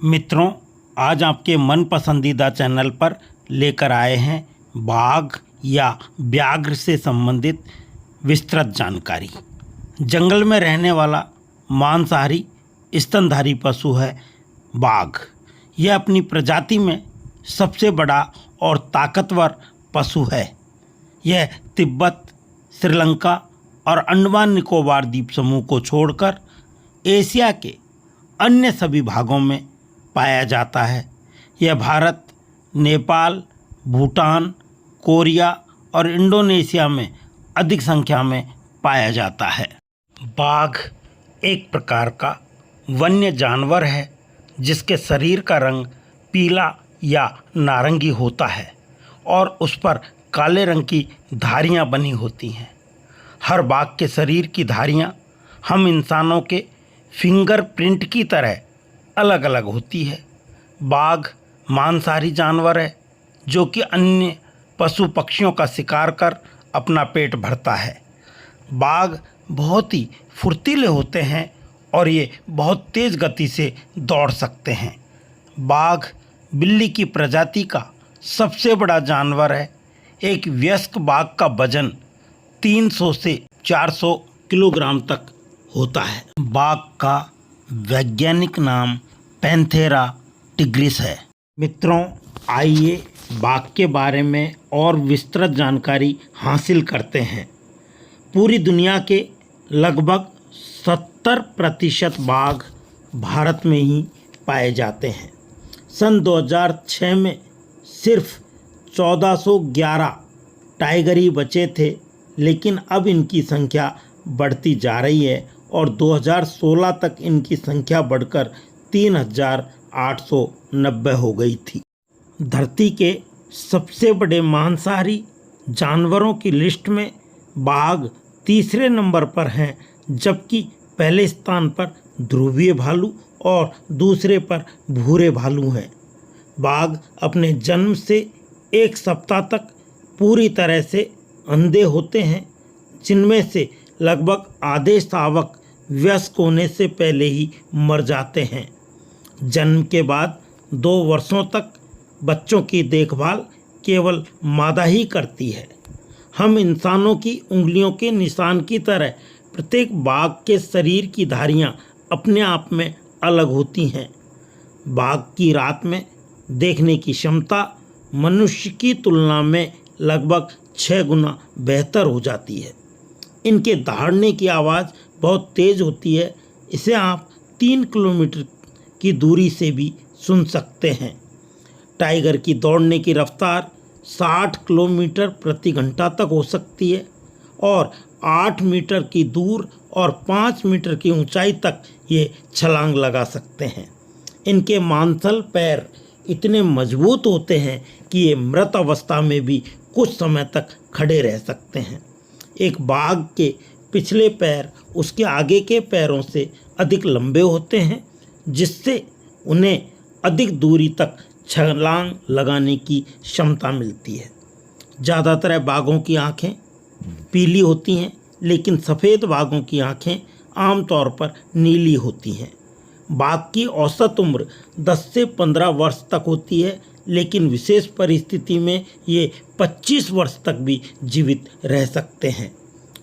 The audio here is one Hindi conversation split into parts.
मित्रों, आज आपके मन पसंदीदा चैनल पर लेकर आए हैं बाघ या व्याघ्र से संबंधित विस्तृत जानकारी। जंगल में रहने वाला मांसाहारी स्तनधारी पशु है बाघ। यह अपनी प्रजाति में सबसे बड़ा और ताकतवर पशु है। यह तिब्बत, श्रीलंका और अंडमान निकोबार द्वीप समूह को छोड़कर एशिया के अन्य सभी भागों में पाया जाता है। यह भारत, नेपाल, भूटान, कोरिया और इंडोनेशिया में अधिक संख्या में पाया जाता है। बाघ एक प्रकार का वन्य जानवर है जिसके शरीर का रंग पीला या नारंगी होता है और उस पर काले रंग की धारियां बनी होती हैं। हर बाघ के शरीर की धारियां हम इंसानों के फिंगरप्रिंट की तरह अलग अलग होती है। बाघ मांसाहारी जानवर है जो कि अन्य पशु पक्षियों का शिकार कर अपना पेट भरता है। बाघ बहुत ही फुर्तीले होते हैं और ये बहुत तेज़ गति से दौड़ सकते हैं। बाघ बिल्ली की प्रजाति का सबसे बड़ा जानवर है। एक वयस्क बाघ का वजन 300 से 400 किलोग्राम तक होता है। बाघ का वैज्ञानिक नाम पैंथेरा टिग्रिस है। मित्रों, आइए बाघ के बारे में और विस्तृत जानकारी हासिल करते हैं। पूरी दुनिया के लगभग 70% बाघ भारत में ही पाए जाते हैं। सन 2006 में सिर्फ 1411 टाइगर ही बचे थे, लेकिन अब इनकी संख्या बढ़ती जा रही है और 2016 तक इनकी संख्या बढ़कर 3890 हो गई थी। धरती के सबसे बड़े मांसाहारी जानवरों की लिस्ट में बाघ तीसरे नंबर पर हैं, जबकि पहले स्थान पर ध्रुवीय भालू और दूसरे पर भूरे भालू हैं। बाघ अपने जन्म से एक सप्ताह तक पूरी तरह से अंधे होते हैं, जिनमें से लगभग आधे शावक वयस्क होने से पहले ही मर जाते हैं। जन्म के बाद 2 वर्षों तक बच्चों की देखभाल केवल मादा ही करती है। हम इंसानों की उंगलियों के निशान की तरह प्रत्येक बाघ के शरीर की धारियां अपने आप में अलग होती हैं। बाघ की रात में देखने की क्षमता मनुष्य की तुलना में लगभग 6 गुना बेहतर हो जाती है। इनके दहाड़ने की आवाज़ बहुत तेज़ होती है। इसे आप 3 किलोमीटर की दूरी से भी सुन सकते हैं। टाइगर की दौड़ने की रफ्तार 60 किलोमीटर प्रति घंटा तक हो सकती है और 8 मीटर की दूर और 5 मीटर की ऊंचाई तक ये छलांग लगा सकते हैं। इनके मांसल पैर इतने मजबूत होते हैं कि ये मृत अवस्था में भी कुछ समय तक खड़े रह सकते हैं। एक बाघ के पिछले पैर उसके आगे के पैरों से अधिक लंबे होते हैं, जिससे उन्हें अधिक दूरी तक छलांग लगाने की क्षमता मिलती है। ज़्यादातर बाघों की आँखें पीली होती हैं, लेकिन सफ़ेद बाघों की आँखें आमतौर पर नीली होती हैं। बाघ की औसत उम्र 10 से 15 वर्ष तक होती है, लेकिन विशेष परिस्थिति में ये 25 वर्ष तक भी जीवित रह सकते हैं।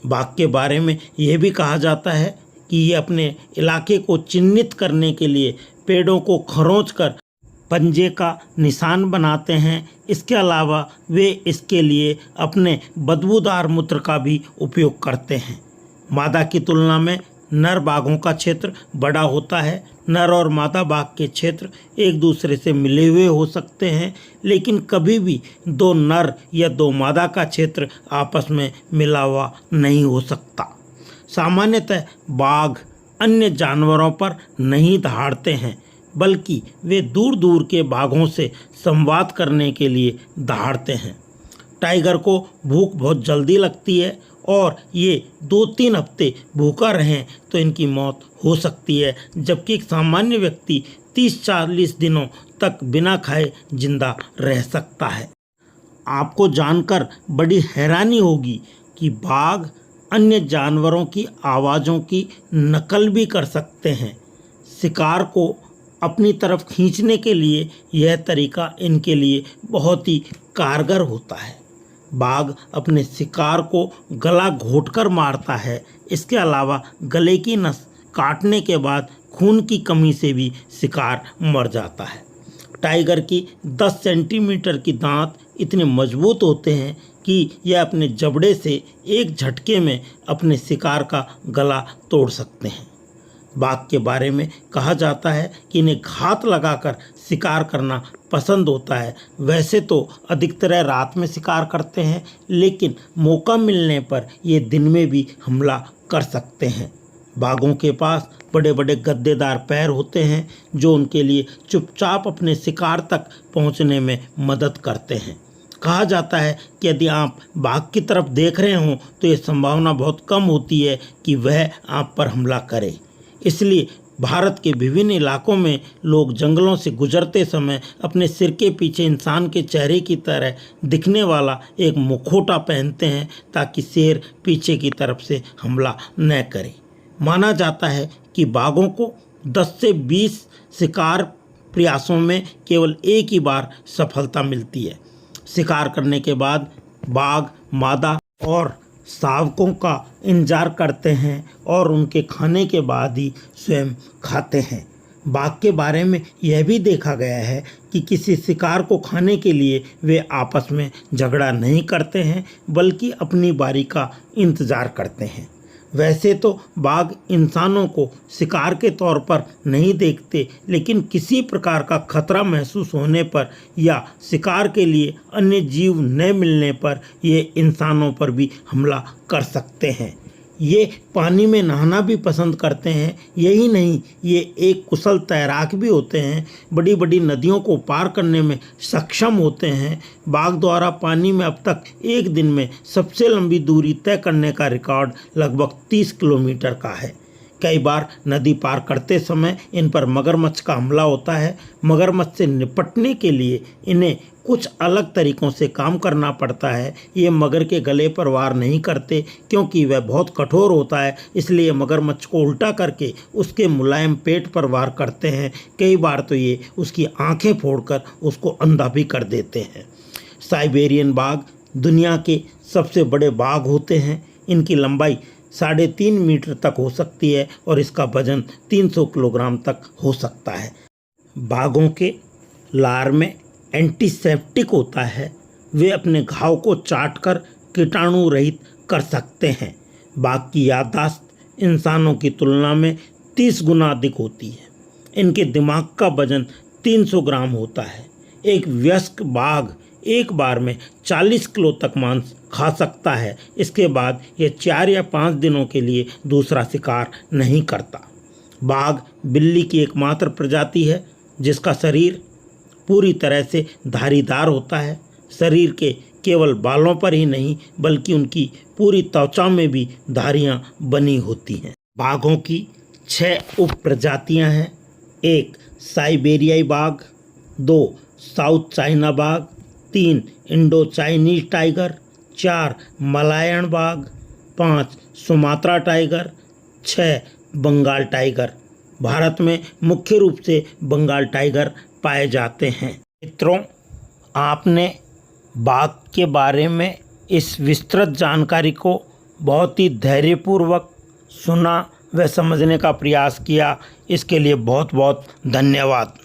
बाघ के बारे में यह भी कहा जाता है कि ये अपने इलाके को चिन्हित करने के लिए पेड़ों को खरोंचकर पंजे का निशान बनाते हैं। इसके अलावा वे इसके लिए अपने बदबूदार मूत्र का भी उपयोग करते हैं। मादा की तुलना में नर बाघों का क्षेत्र बड़ा होता है। नर और मादा बाघ के क्षेत्र एक दूसरे से मिले हुए हो सकते हैं, लेकिन कभी भी 2 नर या 2 मादा का क्षेत्र आपस में मिला हुआ नहीं हो सकता। सामान्यतः बाघ अन्य जानवरों पर नहीं दहाड़ते हैं, बल्कि वे दूर दूर के बाघों से संवाद करने के लिए दहाड़ते हैं। टाइगर को भूख बहुत जल्दी लगती है और ये 2-3 हफ्ते भूखा रहें तो इनकी मौत हो सकती है, जबकि एक सामान्य व्यक्ति 30-40 दिनों तक बिना खाए जिंदा रह सकता है। आपको जानकर बड़ी हैरानी होगी कि बाघ अन्य जानवरों की आवाज़ों की नकल भी कर सकते हैं। शिकार को अपनी तरफ खींचने के लिए यह तरीका इनके लिए बहुत ही कारगर होता है। बाघ अपने शिकार को गला घोंटकर मारता है। इसके अलावा गले की नस काटने के बाद खून की कमी से भी शिकार मर जाता है। टाइगर की 10 सेंटीमीटर की दांत इतने मजबूत होते हैं कि यह अपने जबड़े से एक झटके में अपने शिकार का गला तोड़ सकते हैं। बाघ के बारे में कहा जाता है कि इन्हें घात लगाकर शिकार करना पसंद होता है। वैसे तो अधिकतर रात में शिकार करते हैं, लेकिन मौका मिलने पर ये दिन में भी हमला कर सकते हैं। बाघों के पास बड़े बड़े गद्देदार पैर होते हैं जो उनके लिए चुपचाप अपने शिकार तक पहुंचने में मदद करते हैं। कहा जाता है कि यदि आप बाघ की तरफ देख रहे हों तो ये संभावना बहुत कम होती है कि वह आप पर हमला करे। इसलिए भारत के विभिन्न इलाकों में लोग जंगलों से गुजरते समय अपने सिर के पीछे इंसान के चेहरे की तरह दिखने वाला एक मुखौटा पहनते हैं ताकि शेर पीछे की तरफ से हमला न करे। माना जाता है कि बाघों को 10 से 20 शिकार प्रयासों में केवल एक ही बार सफलता मिलती है। शिकार करने के बाद बाघ मादा और शावकों का इंतजार करते हैं और उनके खाने के बाद ही स्वयं खाते हैं। बाघ के बारे में यह भी देखा गया है कि किसी शिकार को खाने के लिए वे आपस में झगड़ा नहीं करते हैं, बल्कि अपनी बारी का इंतजार करते हैं। वैसे तो बाघ इंसानों को शिकार के तौर पर नहीं देखते, लेकिन किसी प्रकार का खतरा महसूस होने पर या शिकार के लिए अन्य जीव न मिलने पर ये इंसानों पर भी हमला कर सकते हैं। ये पानी में नहाना भी पसंद करते हैं। यही नहीं, ये एक कुशल तैराक भी होते हैं। बड़ी बड़ी नदियों को पार करने में सक्षम होते हैं। बाघ द्वारा पानी में अब तक एक दिन में सबसे लंबी दूरी तय करने का रिकॉर्ड लगभग 30 किलोमीटर का है। कई बार नदी पार करते समय इन पर मगरमच्छ का हमला होता है। मगरमच्छ से निपटने के लिए इन्हें कुछ अलग तरीकों से काम करना पड़ता है। ये मगर के गले पर वार नहीं करते क्योंकि वह बहुत कठोर होता है, इसलिए मगरमच्छ को उल्टा करके उसके मुलायम पेट पर वार करते हैं। कई बार तो ये उसकी आंखें फोड़कर उसको अंधा भी कर देते हैं। साइबेरियन बाघ दुनिया के सबसे बड़े बाघ होते हैं। इनकी लंबाई 3.5 मीटर तक हो सकती है और इसका वजन 300 किलोग्राम तक हो सकता है। बाघों के लार में एंटीसेप्टिक होता है। वे अपने घाव को चाटकर कीटाणु रहित कर सकते हैं। बाघ की याददाश्त इंसानों की तुलना में 30 गुना अधिक होती है। इनके दिमाग का वजन 300 ग्राम होता है। एक वयस्क बाघ एक बार में 40 किलो तक मांस खा सकता है। इसके बाद यह 4 या 5 दिनों के लिए दूसरा शिकार नहीं करता। बाघ बिल्ली की एकमात्र प्रजाति है जिसका शरीर पूरी तरह से धारीदार होता है। शरीर के केवल बालों पर ही नहीं बल्कि उनकी पूरी त्वचा में भी धारियां बनी होती हैं। बाघों की 6 उप प्रजातियां हैं। 1 साइबेरियाई बाघ, 2 साउथ चाइना बाघ, 3 इंडो चाइनीज टाइगर, 4 मलायन बाघ, 5 Sumatra tiger, 6 Bengal tiger. Bharat में मुख्य रूप से बंगाल टाइगर पाए जाते हैं। मित्रों, आपने बाघ के बारे में इस विस्तृत जानकारी को बहुत ही धैर्यपूर्वक सुना व समझने का प्रयास किया। इसके लिए बहुत बहुत धन्यवाद।